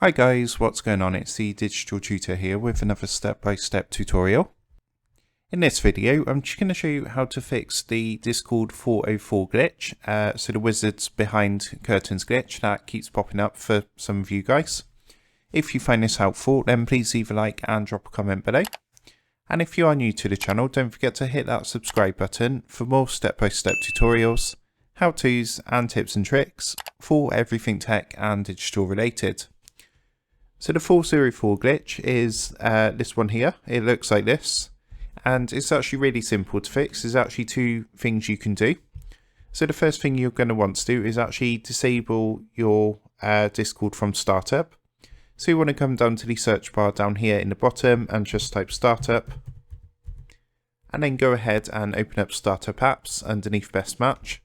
Hi guys, what's going on? It's the Digital Tutor here with another step-by-step tutorial. In this video, I'm just going to show you how to fix the Discord 404 glitch, so the wizards behind curtains glitch that keeps popping up for some of you guys. If you find this helpful, then please leave a like and drop a comment below. And if you are new to the channel, don't forget to hit that subscribe button for more step-by-step tutorials, how-tos and tips and tricks for everything tech and digital related. So the 404 glitch is this one here. It looks like this, and it's actually really simple to fix. There's actually two things you can do. So the first thing you're going to want to do is actually disable your Discord from startup. So you want to come down to the search bar down here in the bottom and just type startup, and then go ahead and open up startup apps underneath best match.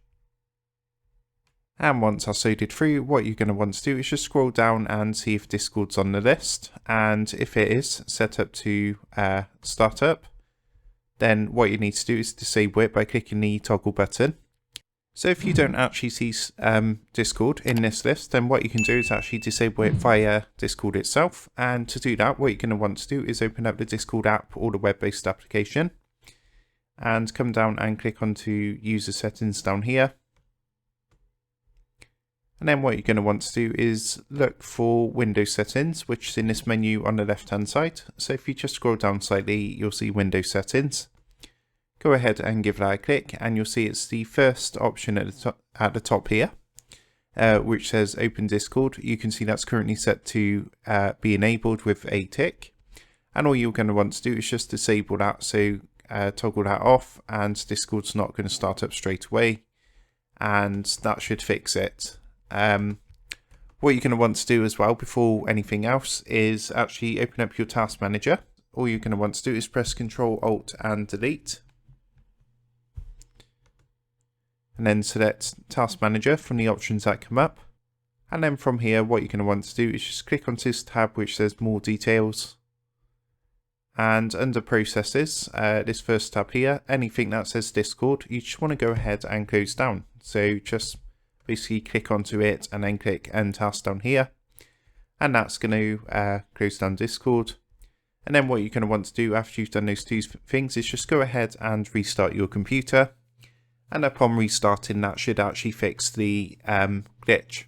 And once that's loaded through, what you're going to want to do is just scroll down and see if Discord's on the list. And if it is set up to startup, then what you need to do is disable it by clicking the toggle button. So if you don't actually see Discord in this list, then what you can do is actually disable it via Discord itself. And to do that, what you're going to want to do is open up the Discord app or the web-based application and come down and click onto user settings down here. And then what you're going to want to do is look for Windows settings, which is in this menu on the left hand side. So if you just scroll down slightly, you'll see Windows settings. Go ahead and give that a click, and you'll see it's the first option at the top here, which says Open Discord. You can see that's currently set to be enabled with a tick. And all you're going to want to do is just disable that, so toggle that off, and Discord's not going to start up straight away, and that should fix it. What you're going to want to do as well before anything else is actually open up your task manager. All you're going to want to do is press Ctrl Alt and Delete, and then select task manager from the options that come up. And then from here, what you're going to want to do is just click onto this tab which says more details, and under processes, this first tab here, anything that says Discord, you just want to go ahead and close down. So just basically click onto it and then click end task down here, and that's going to close down Discord. And then what you're going to want to do after you've done those two things is just go ahead and restart your computer, and upon restarting that should actually fix the glitch.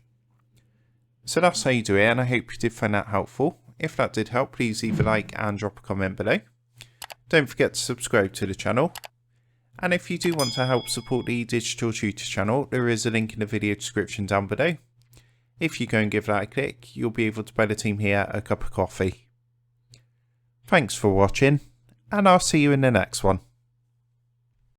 So that's how you do it, and I hope you did find that helpful. If that did help, please leave a like and drop a comment below. Don't forget to subscribe to the channel. And if you do want to help support the Digital Tutor channel, there is a link in the video description down below. If you go and give that a click, you'll be able to buy the team here a cup of coffee. Thanks for watching, and I'll see you in the next one.